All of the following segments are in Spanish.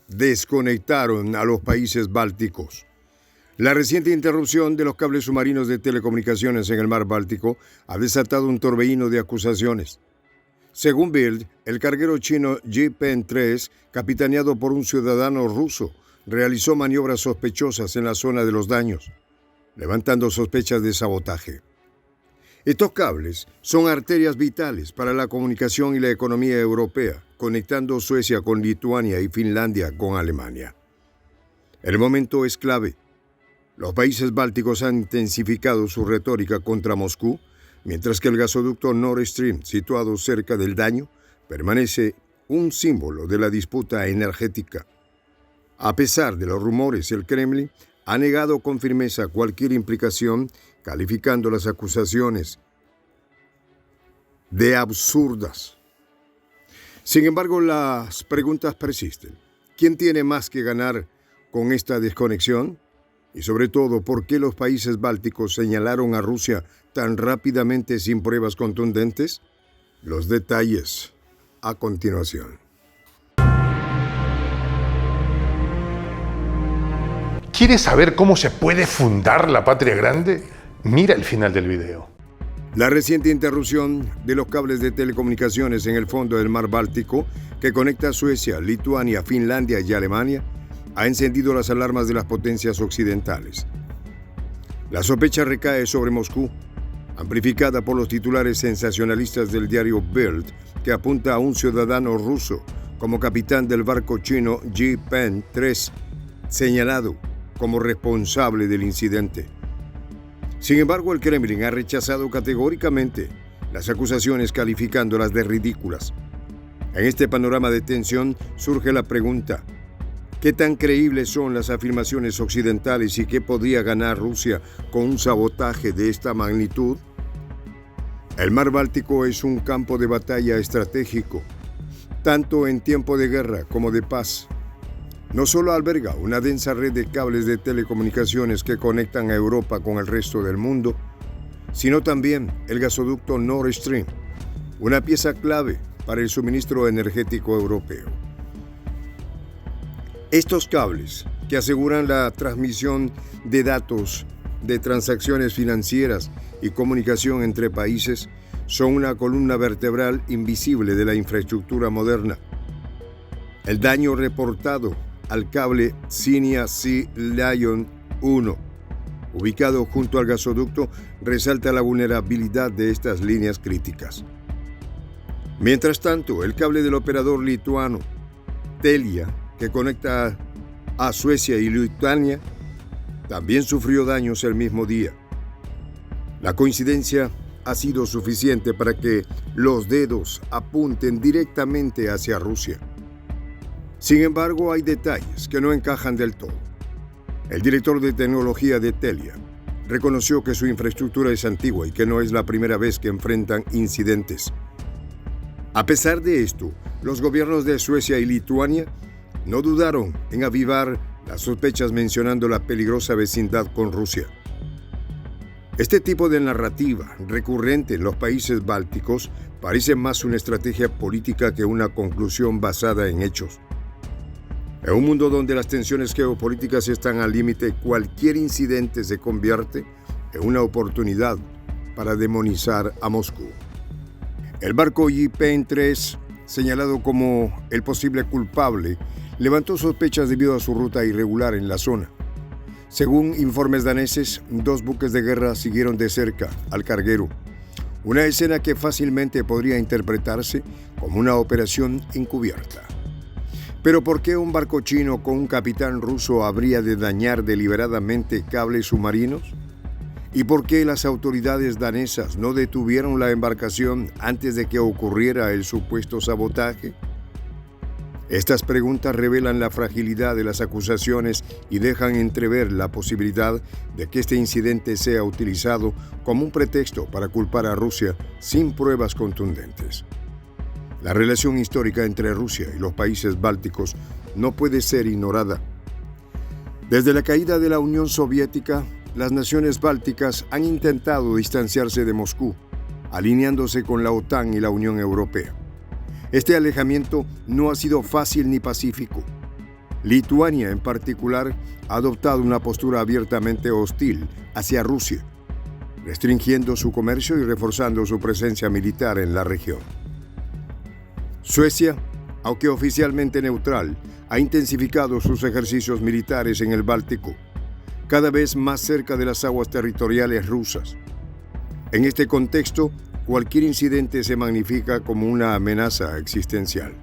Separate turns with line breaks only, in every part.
desconectaron a los países bálticos. La reciente interrupción de los cables submarinos de telecomunicaciones en el mar Báltico ha desatado un torbellino de acusaciones. Según Bild, el carguero chino Jipen 3, capitaneado por un ciudadano ruso, realizó maniobras sospechosas en la zona de los daños, levantando sospechas de sabotaje. Estos cables son arterias vitales para la comunicación y la economía europea, conectando Suecia con Lituania y Finlandia con Alemania. El momento es clave. Los países bálticos han intensificado su retórica contra Moscú, mientras que el gasoducto Nord Stream, situado cerca del daño, permanece un símbolo de la disputa energética. A pesar de los rumores, el Kremlin ha negado con firmeza cualquier implicación, calificando las acusaciones de absurdas. Sin embargo, las preguntas persisten. ¿Quién tiene más que ganar con esta desconexión? Y sobre todo, ¿por qué los países bálticos señalaron a Rusia tan rápidamente sin pruebas contundentes? Los detalles a continuación.
¿Quieres saber cómo se puede fundar la patria grande? Mira el final del video.
La reciente interrupción de los cables de telecomunicaciones en el fondo del mar Báltico, que conecta Suecia, Lituania, Finlandia y Alemania, ha encendido las alarmas de las potencias occidentales. La sospecha recae sobre Moscú, amplificada por los titulares sensacionalistas del diario Bild, que apunta a un ciudadano ruso como capitán del barco chino Jipen 3, señalado como responsable del incidente. Sin embargo, el Kremlin ha rechazado categóricamente las acusaciones, calificándolas de ridículas. En este panorama de tensión surge la pregunta: ¿qué tan creíbles son las afirmaciones occidentales y qué podría ganar Rusia con un sabotaje de esta magnitud? El mar Báltico es un campo de batalla estratégico, tanto en tiempo de guerra como de paz. No solo alberga una densa red de cables de telecomunicaciones que conectan a Europa con el resto del mundo, sino también el gasoducto Nord Stream, una pieza clave para el suministro energético europeo. Estos cables, que aseguran la transmisión de datos, de transacciones financieras y comunicación entre países, son una columna vertebral invisible de la infraestructura moderna. El daño reportado al cable Xenia Sea Lion 1, ubicado junto al gasoducto, resalta la vulnerabilidad de estas líneas críticas. Mientras tanto, el cable del operador lituano Telia, que conecta a Suecia y Lituania, también sufrió daños el mismo día. La coincidencia ha sido suficiente para que los dedos apunten directamente hacia Rusia. Sin embargo, hay detalles que no encajan del todo. El director de tecnología de Telia reconoció que su infraestructura es antigua y que no es la primera vez que enfrentan incidentes. A pesar de esto, los gobiernos de Suecia y Lituania no dudaron en avivar las sospechas, mencionando la peligrosa vecindad con Rusia. Este tipo de narrativa recurrente en los países bálticos parece más una estrategia política que una conclusión basada en hechos. En un mundo donde las tensiones geopolíticas están al límite, cualquier incidente se convierte en una oportunidad para demonizar a Moscú. El barco Jipen 3, señalado como el posible culpable, levantó sospechas debido a su ruta irregular en la zona. Según informes daneses, 2 buques de guerra siguieron de cerca al carguero, una escena que fácilmente podría interpretarse como una operación encubierta. Pero ¿por qué un barco chino con un capitán ruso habría de dañar deliberadamente cables submarinos? ¿Y por qué las autoridades danesas no detuvieron la embarcación antes de que ocurriera el supuesto sabotaje? Estas preguntas revelan la fragilidad de las acusaciones y dejan entrever la posibilidad de que este incidente sea utilizado como un pretexto para culpar a Rusia sin pruebas contundentes. La relación histórica entre Rusia y los países bálticos no puede ser ignorada. Desde la caída de la Unión Soviética, las naciones bálticas han intentado distanciarse de Moscú, alineándose con la OTAN y la Unión Europea. Este alejamiento no ha sido fácil ni pacífico. Lituania, en particular, ha adoptado una postura abiertamente hostil hacia Rusia, restringiendo su comercio y reforzando su presencia militar en la región. Suecia, aunque oficialmente neutral, ha intensificado sus ejercicios militares en el Báltico, cada vez más cerca de las aguas territoriales rusas. En este contexto, cualquier incidente se magnifica como una amenaza existencial.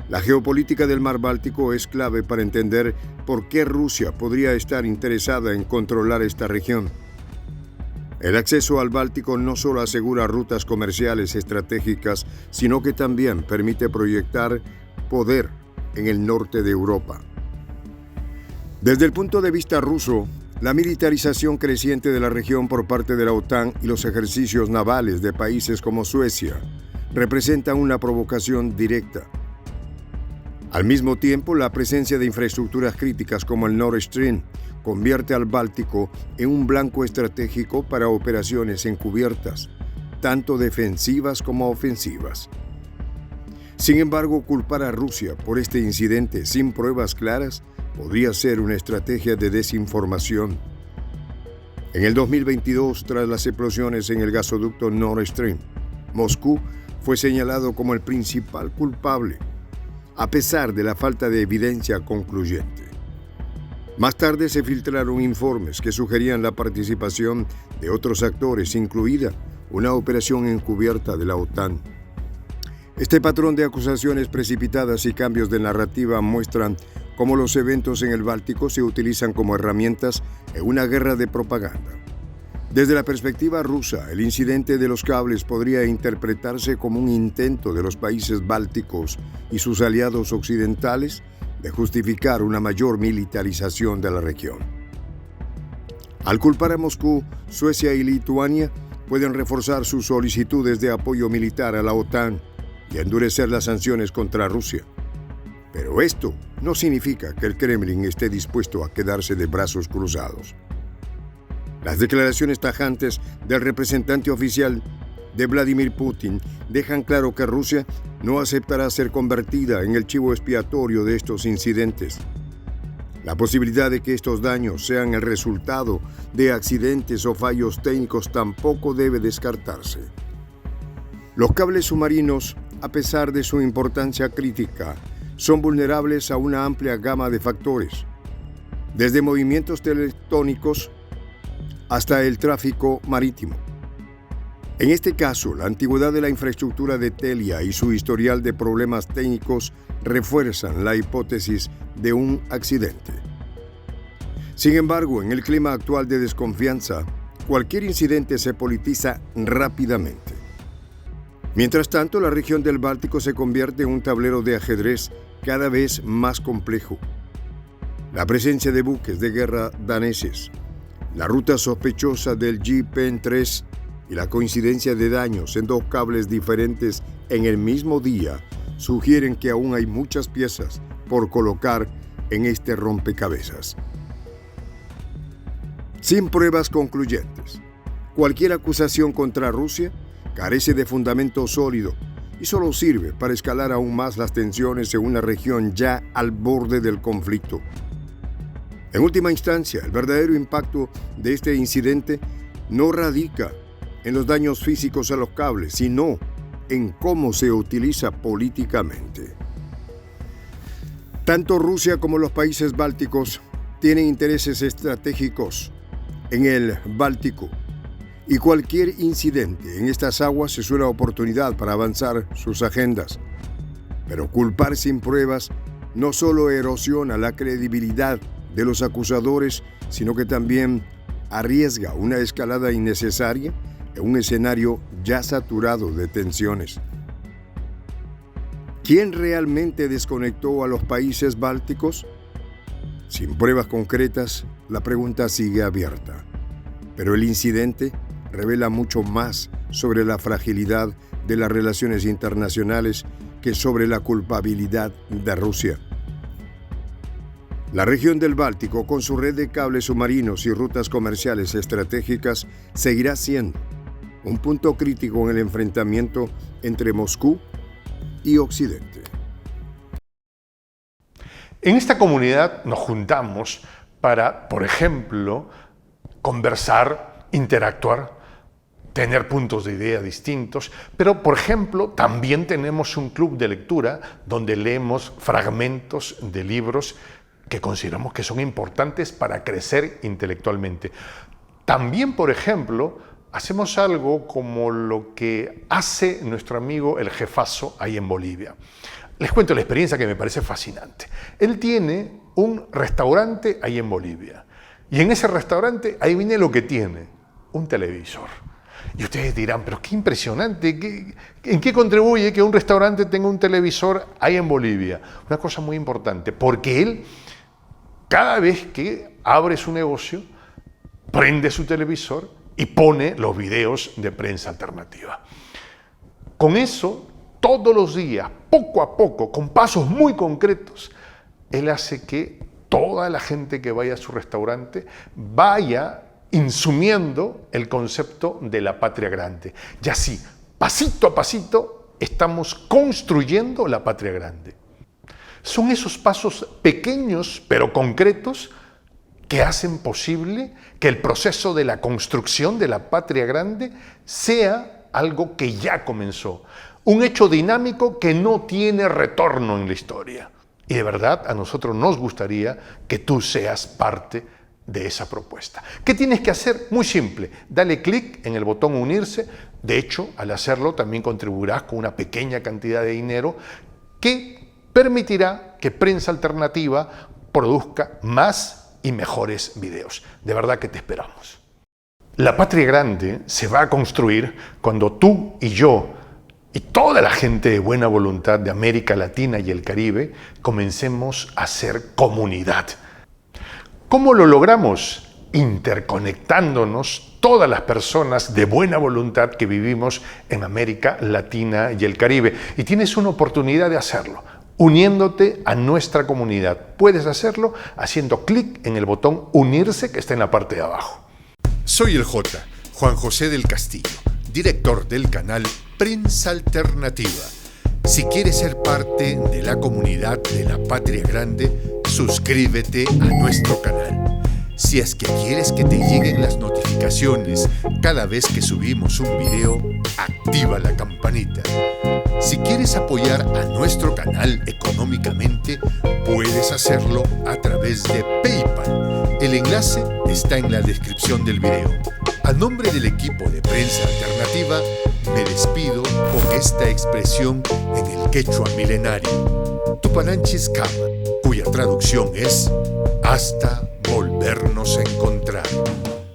La geopolítica del Mar Báltico es clave para entender por qué Rusia podría estar interesada en controlar esta región. El acceso al Báltico no solo asegura rutas comerciales estratégicas, sino que también permite proyectar poder en el norte de Europa. Desde el punto de vista ruso, la militarización creciente de la región por parte de la OTAN y los ejercicios navales de países como Suecia representan una provocación directa. Al mismo tiempo, la presencia de infraestructuras críticas como el Nord Stream convierte al Báltico en un blanco estratégico para operaciones encubiertas, tanto defensivas como ofensivas. Sin embargo, culpar a Rusia por este incidente sin pruebas claras podría ser una estrategia de desinformación. En el 2022, tras las explosiones en el gasoducto Nord Stream, Moscú fue señalado como el principal culpable, a pesar de la falta de evidencia concluyente. Más tarde se filtraron informes que sugerían la participación de otros actores, incluida una operación encubierta de la OTAN. Este patrón de acusaciones precipitadas y cambios de narrativa muestran cómo los eventos en el Báltico se utilizan como herramientas en una guerra de propaganda. Desde la perspectiva rusa, el incidente de los cables podría interpretarse como un intento de los países bálticos y sus aliados occidentales de justificar una mayor militarización de la región. Al culpar a Moscú, Suecia y Lituania pueden reforzar sus solicitudes de apoyo militar a la OTAN y endurecer las sanciones contra Rusia. Pero esto no significa que el Kremlin esté dispuesto a quedarse de brazos cruzados. Las declaraciones tajantes del representante oficial de Vladimir Putin dejan claro que Rusia no aceptará ser convertida en el chivo expiatorio de estos incidentes. La posibilidad de que estos daños sean el resultado de accidentes o fallos técnicos tampoco debe descartarse. Los cables submarinos, a pesar de su importancia crítica, son vulnerables a una amplia gama de factores, desde movimientos tectónicos hasta el tráfico marítimo. En este caso, la antigüedad de la infraestructura de Telia y su historial de problemas técnicos refuerzan la hipótesis de un accidente. Sin embargo, en el clima actual de desconfianza, cualquier incidente se politiza rápidamente. Mientras tanto, la región del Báltico se convierte en un tablero de ajedrez cada vez más complejo. La presencia de buques de guerra daneses, la ruta sospechosa del JPEN-3 y la coincidencia de daños en dos cables diferentes en el mismo día sugieren que aún hay muchas piezas por colocar en este rompecabezas. Sin pruebas concluyentes, cualquier acusación contra Rusia carece de fundamento sólido y solo sirve para escalar aún más las tensiones en una región ya al borde del conflicto. En última instancia, el verdadero impacto de este incidente no radica en los daños físicos a los cables, sino en cómo se utiliza políticamente. Tanto Rusia como los países bálticos tienen intereses estratégicos en el Báltico, y cualquier incidente en estas aguas es una oportunidad para avanzar sus agendas. Pero culpar sin pruebas no solo erosiona la credibilidad de los acusadores, sino que también arriesga una escalada innecesaria en un escenario ya saturado de tensiones. ¿Quién realmente desconectó a los países bálticos? Sin pruebas concretas, la pregunta sigue abierta. Pero el incidente revela mucho más sobre la fragilidad de las relaciones internacionales que sobre la culpabilidad de Rusia. La región del Báltico, con su red de cables submarinos y rutas comerciales estratégicas, seguirá siendo un punto crítico en el enfrentamiento entre Moscú y Occidente.
En esta comunidad nos juntamos para, por ejemplo, conversar, interactuar, tener puntos de idea distintos, pero, por ejemplo, también tenemos un club de lectura donde leemos fragmentos de libros que consideramos que son importantes para crecer intelectualmente. También, por ejemplo, hacemos algo como lo que hace nuestro amigo el jefazo ahí en Bolivia. Les cuento la experiencia que me parece fascinante. Él tiene un restaurante ahí en Bolivia y en ese restaurante, ahí viene lo que tiene, un televisor. Y ustedes dirán, pero qué impresionante, ¿en qué contribuye que un restaurante tenga un televisor ahí en Bolivia? Una cosa muy importante, porque él, cada vez que abre su negocio, prende su televisor y pone los videos de prensa alternativa. Con eso, todos los días, poco a poco, con pasos muy concretos, él hace que toda la gente que vaya a su restaurante vaya insumiendo el concepto de la patria grande. Y así, pasito a pasito, estamos construyendo la patria grande. Son esos pasos pequeños pero concretos que hacen posible que el proceso de la construcción de la patria grande sea algo que ya comenzó, un hecho dinámico que no tiene retorno en la historia. Y de verdad a nosotros nos gustaría que tú seas parte de esa propuesta. ¿Qué tienes que hacer? Muy simple, dale clic en el botón unirse. De hecho, al hacerlo también contribuirás con una pequeña cantidad de dinero que permitirá que Prensa Alternativa produzca más y mejores videos. De verdad que te esperamos. La patria grande se va a construir cuando tú y yo y toda la gente de buena voluntad de América Latina y el Caribe comencemos a ser comunidad. ¿Cómo lo logramos? Interconectándonos todas las personas de buena voluntad que vivimos en América Latina y el Caribe. Y tienes una oportunidad de hacerlo, uniéndote a nuestra comunidad. Puedes hacerlo haciendo clic en el botón unirse que está en la parte de abajo.
Soy el J, Juan José del Castillo, director del canal Prensa Alternativa. Si quieres ser parte de la comunidad de la Patria Grande, suscríbete a nuestro canal. Si es que quieres que te lleguen las notificaciones cada vez que subimos un video, activa la campanita. Si quieres apoyar a nuestro canal económicamente, puedes hacerlo a través de PayPal. El enlace está en la descripción del video. A nombre del equipo de Prensa Alternativa, me despido con esta expresión en el quechua milenario, Tupananchis Kama, cuya traducción es hasta volvernos a encontrar.